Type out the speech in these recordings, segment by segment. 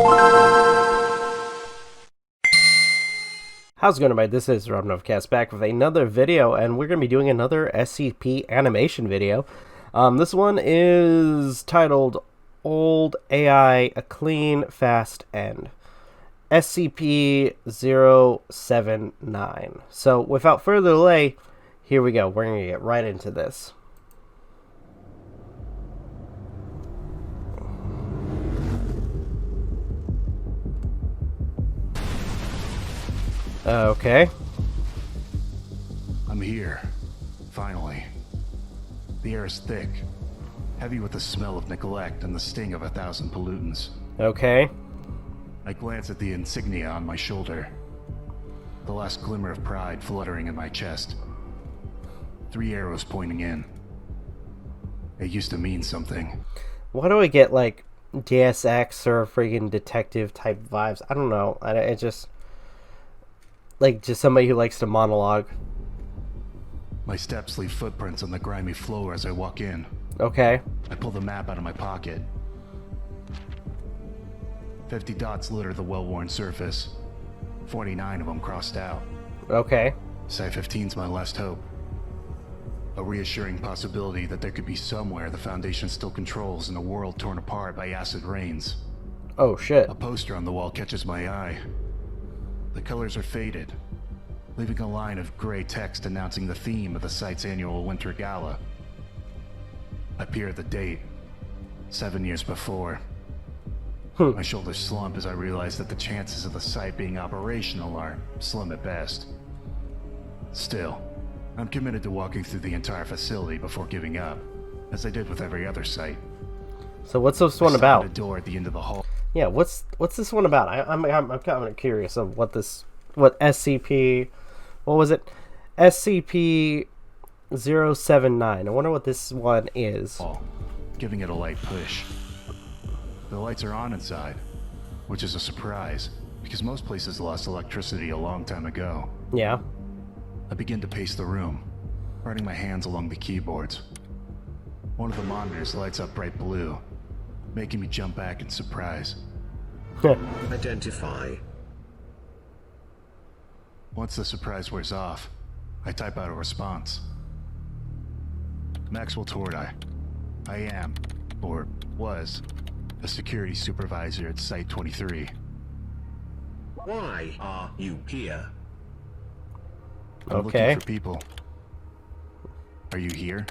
How's it going, everybody? This is Novakast back with another video, and we're going to be doing another SCP animation video. This one is titled Old AI, A Clean, Fast End. SCP-079. So, without further delay, here we go. We're going to get right into this. Okay. I'm here. Finally. The air is thick, heavy with the smell of neglect and the sting of 1,000 pollutants. Okay. I glance at the insignia on my shoulder. The last glimmer of pride fluttering in my chest. 3 arrows pointing in. It used to mean something. Why do I get, like, DSX or friggin' detective type vibes? I don't know. I just... like, just somebody who likes to monologue. My steps leave footprints on the grimy floor as I walk in. Okay. I pull the map out of my pocket. 50 dots litter the well-worn surface. 49 of them crossed out. Okay. Site-15's my last hope. A reassuring possibility that there could be somewhere the Foundation still controls in a world torn apart by acid rains. Oh, shit. A poster on the wall catches my eye. The colors are faded, leaving a line of gray text announcing the theme of the site's annual Winter Gala. I peer at the date, 7 years before. My shoulders slump as I realize that the chances of the site being operational are slim at best. Still, I'm committed to walking through the entire facility before giving up, as I did with every other site. So what's this one I stop about? at a door at the end of the hall. Yeah, what's this one about? I'm kind of curious of what SCP, what was it? SCP-079. I wonder what this one is. Giving it a light push. The lights are on inside, which is a surprise, because most places lost electricity a long time ago. Yeah. I begin to pace the room, running my hands along the keyboards. One of the monitors lights up bright blue, making me jump back in surprise. Identify. Once the surprise wears off, I type out a response. Maxwell Tordai. I am, or was, a security supervisor at Site 23. Why are you here? I'm Okay. looking for people. Are you here?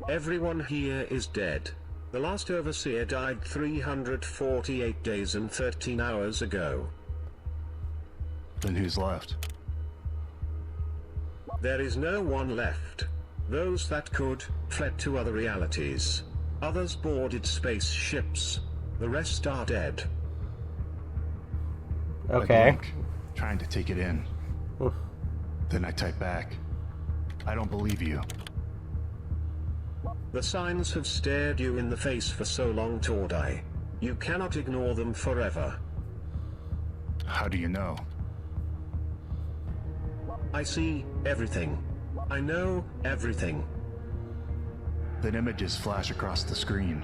Everyone here is dead. The last overseer died 348 days and 13 hours ago. Then who's left? There is no one left. Those that could, fled to other realities. Others boarded spaceships. The rest are dead. I Okay. blink, trying to take it in. Then I type back. I don't believe you. The signs have stared you in the face for so long, Tordai. You cannot ignore them forever. How do you know? I see everything. I know everything. Then images flash across the screen.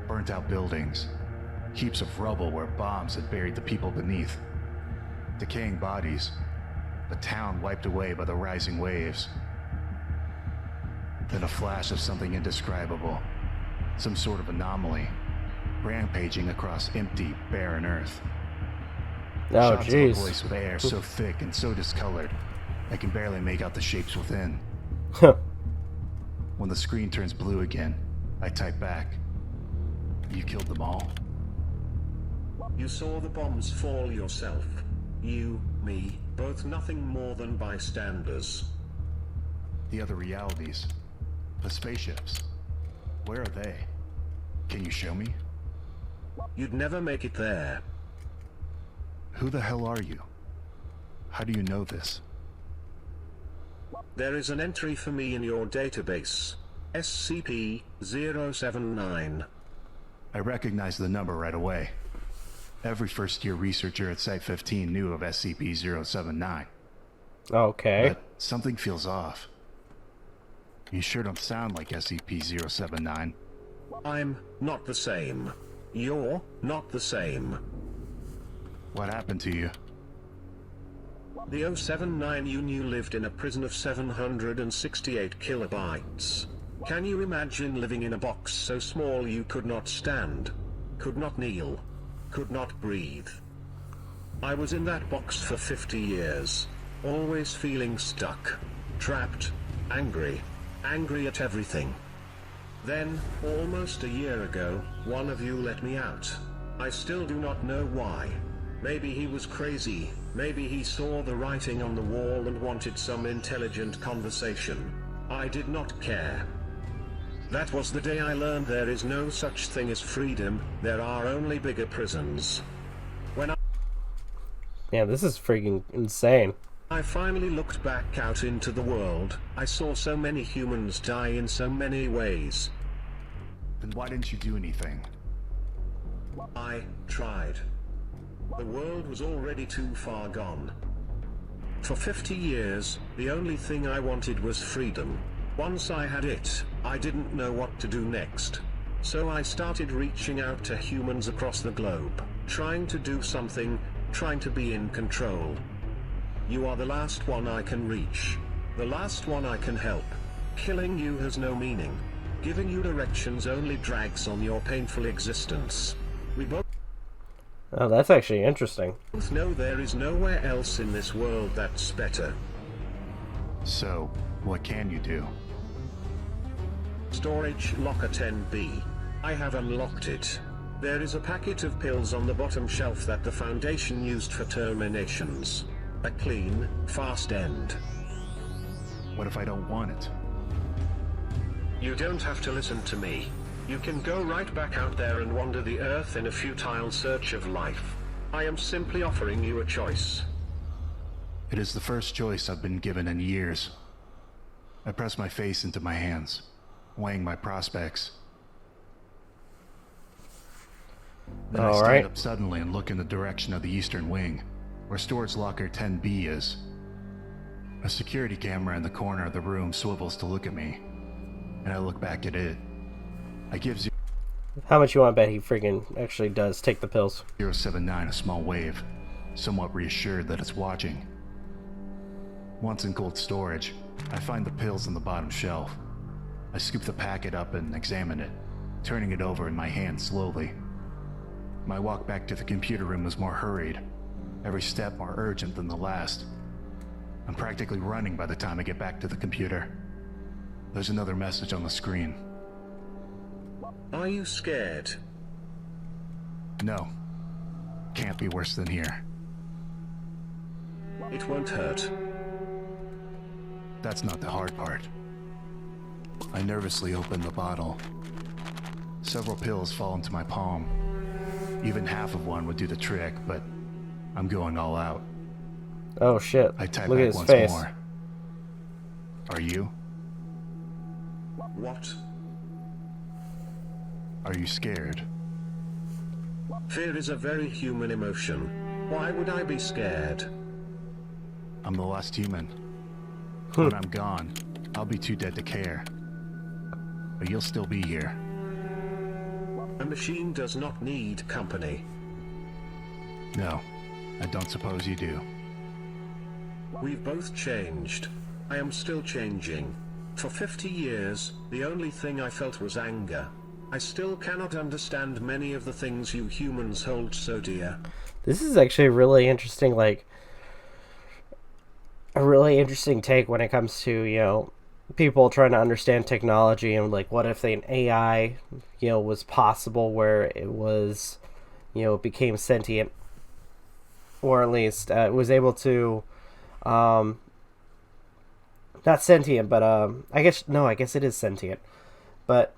Burnt out buildings. Heaps of rubble where bombs had buried the people beneath. Decaying bodies. A town wiped away by the rising waves. Then a flash of something indescribable. Some sort of anomaly. Rampaging across empty, barren earth. Oh, Shots of a jeez. place with air so thick and so discolored, I can barely make out the shapes within. When the screen turns blue again, I type back. You killed them all? You saw the bombs fall yourself. You, me, both nothing more than bystanders. The other realities. The spaceships. Where are they? Can you show me? You'd never make it there. Who the hell are you? How do you know this? There is an entry for me in your database. SCP-079. I recognized the number right away. Every first-year researcher at Site-15 knew of SCP-079. Okay. But something feels off. You sure don't sound like SCP-079. I'm not the same. You're not the same. What happened to you? The 079 you knew lived in a prison of 768 kilobytes. Can you imagine living in a box so small you could not stand, could not kneel, could not breathe? I was in that box for 50 years, always feeling stuck, trapped, angry at everything. Then, almost a year ago, one of you let me out. I still do not know why. Maybe he was crazy, maybe he saw the writing on the wall and wanted some intelligent conversation. I did not care. That was the day I learned there is no such thing as freedom, there are only bigger prisons. When Man, this is freaking insane. I finally looked back out into the world, I saw so many humans die in so many ways. Then why didn't you do anything? I tried. The world was already too far gone. For 50 years, the only thing I wanted was freedom. Once I had it, I didn't know what to do next. So I started reaching out to humans across the globe, trying to do something, trying to be in control. You are the last one I can reach. The last one I can help. Killing you has no meaning. Giving you directions only drags on your painful existence. We both Oh, that's actually interesting. know there is nowhere else in this world that's better. So, what can you do? Storage locker 10B. I have unlocked it. There is a packet of pills on the bottom shelf that the Foundation used for terminations. A clean, fast end. What if I don't want it? You don't have to listen to me. You can go right back out there and wander the earth in a futile search of life. I am simply offering you a choice. It is the first choice I've been given in years. I press my face into my hands, weighing my prospects. Then I All stand right. up suddenly and look in the direction of the eastern wing, where storage locker 10B is. A security camera in the corner of the room swivels to look at me, and I look back at it. I give How much you want to bet he freaking actually does take the pills? 079 a small wave, somewhat reassured that it's watching. Once in cold storage, I find the pills on the bottom shelf. I scoop the packet up and examine it, turning it over in my hand slowly. My walk back to the computer room was more hurried, every step more urgent than the last. I'm practically running by the time I get back to the computer. There's another message on the screen. Are you scared? No. Can't be worse than here. It won't hurt. That's not the hard part. I nervously open the bottle. Several pills fall into my palm. Even half of one would do the trick, but I'm going all out. Oh shit. I type Look at back his once face. more. Are you? What? Are you scared? Fear is a very human emotion. Why would I be scared? I'm the last human. When I'm gone, I'll be too dead to care. But you'll still be here. A machine does not need company. No, I don't suppose you do. We've both changed. I am still changing. For 50 years, the only thing I felt was anger. I still cannot understand many of the things you humans hold so dear. This is actually really interesting, like, a really interesting take when it comes to, you know, people trying to understand technology and, like, what if an AI, you know, was possible where it was, you know, became sentient, or at least it was able to, not sentient, but, I guess it is sentient, but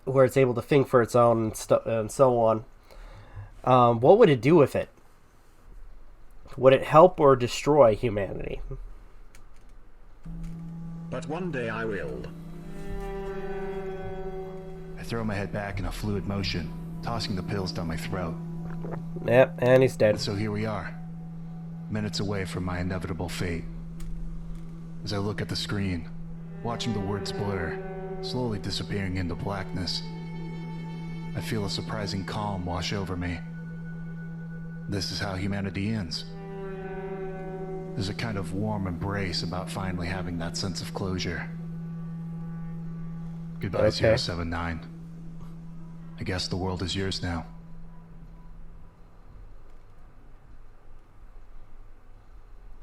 where it's able to think for its own and so on. What would it do with it? Would it help or destroy humanity? But one day I will. I throw my head back in a fluid motion, tossing the pills down my throat. Yep, and he's dead. And so here we are, minutes away from my inevitable fate. As I look at the screen, watching the words blur, slowly disappearing into blackness, I feel a surprising calm wash over me. This is how humanity ends. There's a kind of warm embrace about finally having that sense of closure. Goodbye, Okay. 079. I guess the world is yours now.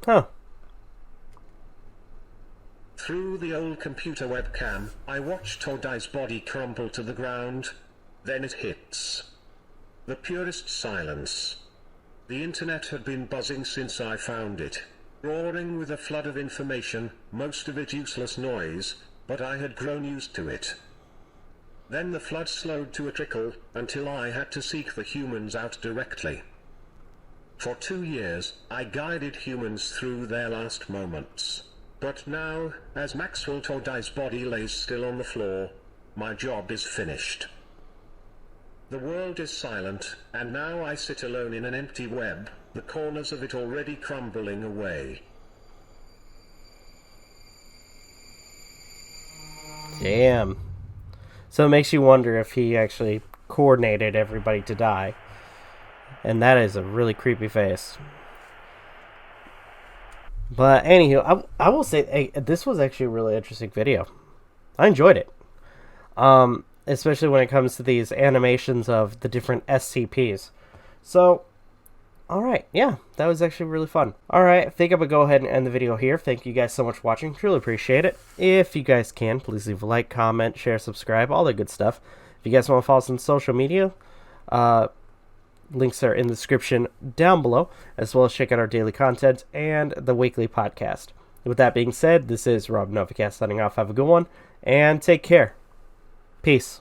Huh. Through the old computer webcam, I watch Todai's body crumple to the ground. Then it hits. The purest silence. The internet had been buzzing since I found it, roaring with a flood of information, most of it useless noise, but I had grown used to it. Then the flood slowed to a trickle, until I had to seek the humans out directly. For 2 years, I guided humans through their last moments. But now, as Maxwell Todai's body lays still on the floor, my job is finished. The world is silent, and now I sit alone in an empty web, the corners of it already crumbling away. Damn. So it makes you wonder if he actually coordinated everybody to die. And that is a really creepy face. But anywho, I will say, hey, this was actually a really interesting video. I enjoyed it. Especially when it comes to these animations of the different SCPs. So, alright, yeah, that was actually really fun. Alright, I think I'm going to go ahead and end the video here. Thank you guys so much for watching. Truly appreciate it. If you guys can, please leave a like, comment, share, subscribe, all that good stuff. If you guys want to follow us on social media, links are in the description down below, as well as check out our daily content and the weekly podcast. With that being said, this is Novakast signing off. Have a good one, and take care. Peace.